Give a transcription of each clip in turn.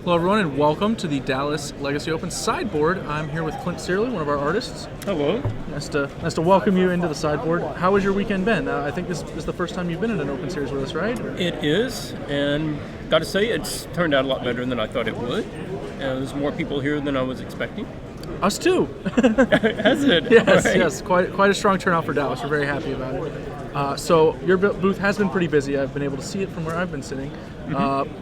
Hello, everyone, and welcome to the Dallas Legacy Open sideboard. I'm here with Clint, Cearley, one of our artists. Hello. Nice to welcome you into the sideboard. How has your weekend been? I think this is the first time you've been in an Open Series with us, right? It is, and got to say, it's turned out a lot better than I thought it would. There's more people here than I was expecting. Us too. Has it? Yes, right. yes. Quite a strong turnout for Dallas. We're very happy about it. So your booth has been pretty busy. I've been able to see it from where I've been sitting.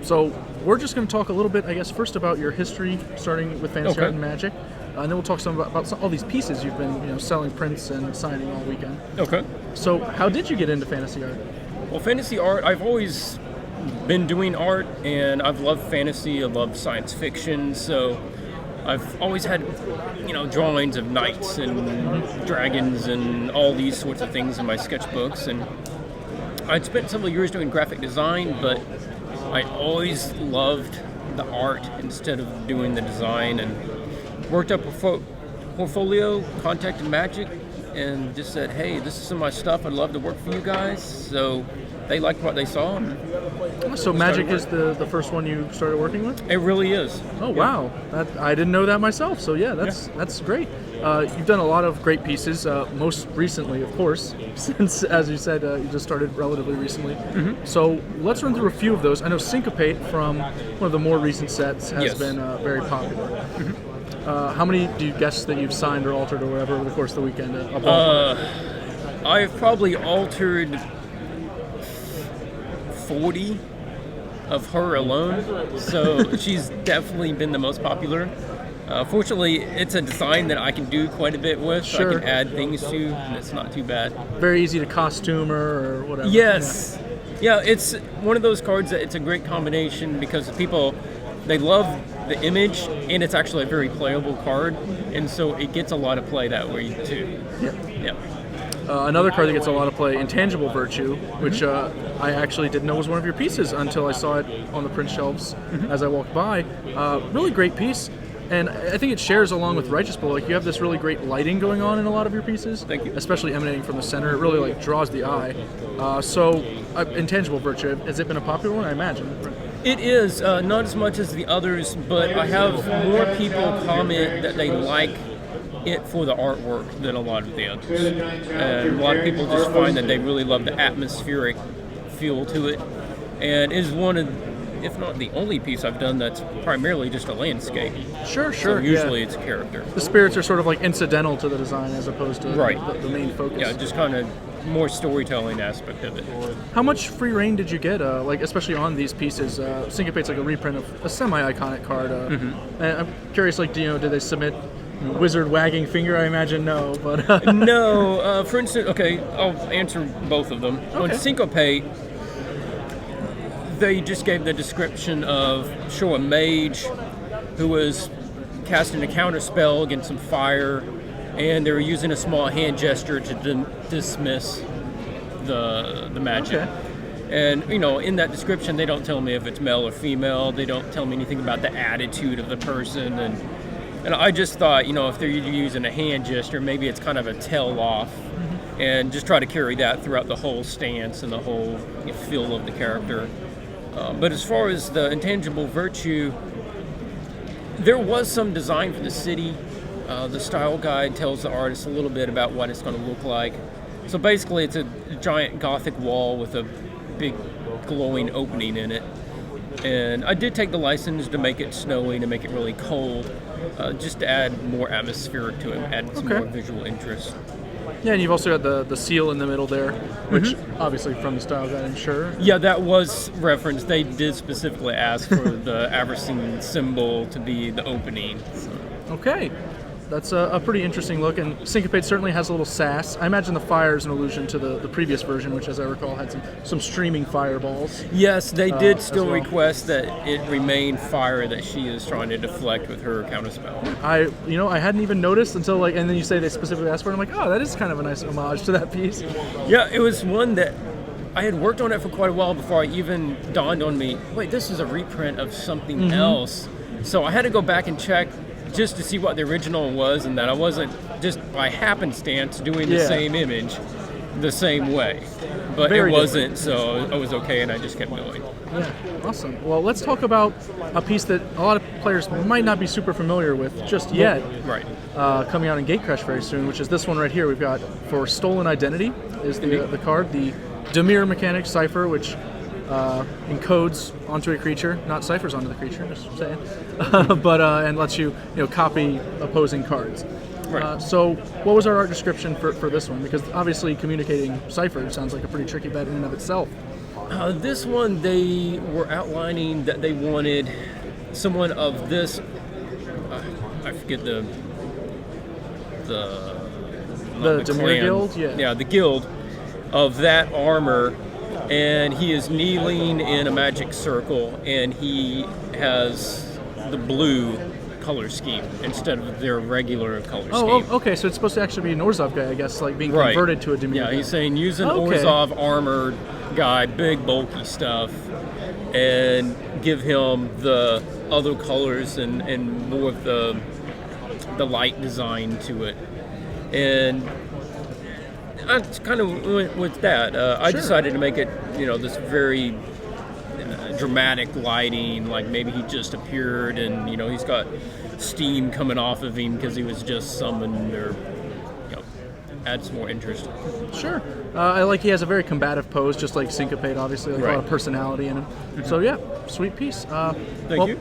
So we're just going to talk a little bit, I guess, first about your history, starting with Fantasy Art and Magic, and then we'll talk some about all these pieces you've been, selling prints and signing all weekend. Okay. So how did you get into fantasy art? Well, fantasy art, I've always been doing art, and I've loved fantasy. I love science fiction, so I've always had, drawings of knights and dragons and all these sorts of things in my sketchbooks. And I'd spent several years doing graphic design, but I always loved the art instead of doing the design, and worked up a portfolio, contacted Magic, and just said, hey, this is some of my stuff. I'd love to work for you guys. So they liked what they saw. So Magic is the first one you started working with? It really is. Oh, wow. I didn't know that myself. So, that's great. You've done a lot of great pieces, most recently, of course, since, as you said, you just started relatively recently. So let's run through a few of those. I know Syncopate from one of the more recent sets has been very popular. How many do you guess that you've signed or altered or whatever over the course of the weekend? I've probably altered 40 of her alone, so she's definitely been the most popular. Fortunately, it's a design that I can do quite a bit with. Sure. I can add things to, and it's not too bad. Very easy to costume or whatever. Yes. Yeah, it's one of those cards that it's a great combination because people, they love the image, and it's actually a very playable card, and so it gets a lot of play that way too. Yeah. Another card that gets a lot of play, Intangible Virtue, which I actually didn't know was one of your pieces until I saw it on the print shelves as I walked by. Really great piece, and I think it shares along with Righteous Blow. Like, you have this really great lighting going on in a lot of your pieces. Thank you. Especially emanating from the center. It really draws the eye. Intangible Virtue, has it been a popular one, I imagine? It is, not as much as the others, but I have more people comment that they like it for the artwork than a lot of the others. And a lot of people just find that they really love the atmospheric feel to it. And it is one of, if not the only piece I've done that's primarily just a landscape. Sure. So usually it's a character. The spirits are sort of like incidental to the design as opposed to the main focus. Yeah, just kind of more storytelling aspect of it. How much free reign did you get, especially on these pieces? Syncopate's like a reprint of a semi-iconic card. And I'm curious, did they submit Wizard Wagging Finger? I imagine no, but... No. For instance, I'll answer both of them. Okay. On Syncopate, they just gave the description of a mage who was casting a counter spell against some fire, and they were using a small hand gesture to dismiss the magic. Okay. And, in that description, they don't tell me if it's male or female. They don't tell me anything about the attitude of the person. And I just thought, if they're using a hand gesture, maybe it's kind of a tell-off. And just try to carry that throughout the whole stance and the whole feel of the character. But as far as the Intangible Virtue, there was some design for the city. The style guide tells the artist a little bit about what it's going to look like. So basically, it's a giant Gothic wall with a big glowing opening in it. And I did take the license to make it snowy, to make it really cold, just to add more atmospheric to it, add some more visual interest. Yeah, and you've also got the seal in the middle there, which obviously from the style guide, I'm sure. Yeah, that was referenced. They did specifically ask for the Averson symbol to be the opening. So. Okay. That's a pretty interesting look, and Syncopate certainly has a little sass. I imagine the fire is an allusion to the previous version, which, as I recall, had some streaming fireballs. Yes, they did still request that it remain fire that she is trying to deflect with her counterspell. I hadn't even noticed until and then you say they specifically asked for it. I'm like, oh, that is kind of a nice homage to that piece. Yeah, it was one that I had worked on it for quite a while before I even dawned on me, wait, this is a reprint of something else. So I had to go back and check just to see what the original was, and that I wasn't just by happenstance doing the same image the same way. but Very it wasn't, so I was okay, and I just kept going. Yeah, awesome. Well, let's talk about a piece that a lot of players might not be super familiar with just yet. Right. Coming out in Gatecrash very soon, which is this one right here. We've got for Stolen Identity is the card, the Demir mechanic Cipher, which encodes onto a creature, not ciphers onto the creature, just saying, but and lets you copy opposing cards. Right. So what was our art description for this one? Because obviously communicating cipher sounds like a pretty tricky bet in and of itself. This one, they were outlining that they wanted someone of this. I forget the Demir Guild, yeah, the guild of that armor, and he is kneeling in a magic circle, and he has the blue color scheme instead of their regular color scheme. Oh, okay. So it's supposed to actually be an Orzhov guy, I guess, like being converted to a Demir. Yeah, he's saying use an Orzhov armored guy, big bulky stuff, and give him the other colors and more of the light design to it. And I kind of went with that. I decided to make it, this very dramatic lighting, like maybe he just appeared and, he's got steam coming off of him because he was just summoned, or, adds more interest. Sure. I like he has a very combative pose, just like Syncopate, obviously, like a lot of personality in him. Mm-hmm. So yeah, sweet piece. Thank you.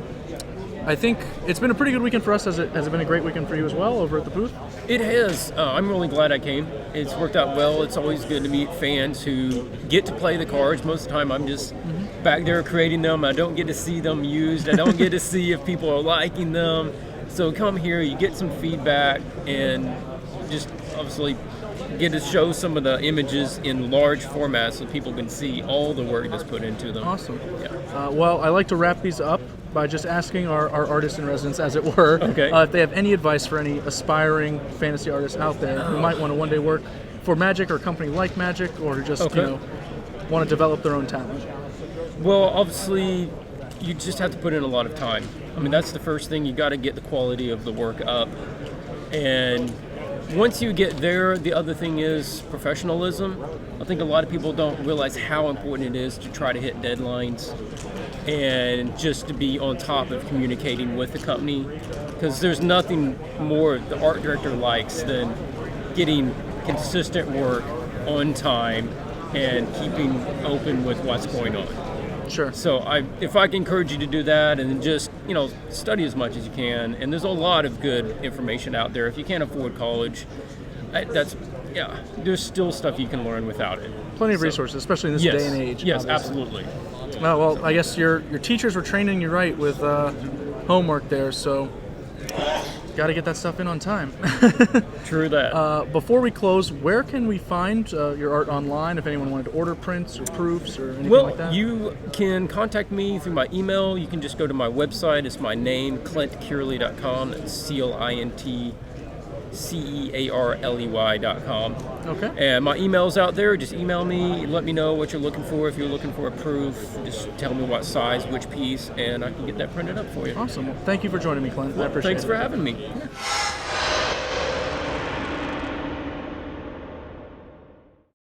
I think it's been a pretty good weekend for us. Has it been a great weekend for you as well over at the booth? It has. I'm really glad I came. It's worked out well. It's always good to meet fans who get to play the cards. Most of the time I'm just back there creating them. I don't get to see them used. I don't get to see if people are liking them. So come here, you get some feedback, and just obviously get to show some of the images in large formats so people can see all the work that's put into them. Awesome. Yeah. Well, I like to wrap these up by just asking our artists in residence, as it were, if they have any advice for any aspiring fantasy artists out there who might want to one day work for Magic or a company like Magic, or who just want to develop their own talent. Well, obviously, you just have to put in a lot of time. I mean, that's the first thing. You got to get the quality of the work up, and once you get there, the other thing is professionalism. I think a lot of people don't realize how important it is to try to hit deadlines and just to be on top of communicating with the company, because there's nothing more the art director likes than getting consistent work on time and keeping open with what's going on. Sure. So if I can encourage you to do that, and just study as much as you can, and there's a lot of good information out there. If you can't afford college, there's still stuff you can learn without it. Plenty of resources, especially in this day and age. Yes, obviously. absolutely. Well, I guess your teachers were training you right with homework there, so got to get that stuff in on time. True that. Before we close, where can we find your art online if anyone wanted to order prints or proofs or anything like that? Well, you can contact me through my email. You can just go to my website. It's my name, ClintCearley.com. That's ClintCearley.com. Okay. And my email's out there. Just email me. Let me know what you're looking for. If you're looking for a proof, just tell me what size, which piece, and I can get that printed up for you. Awesome. Well, thank you for joining me, Clint. I appreciate it. Thanks for having me.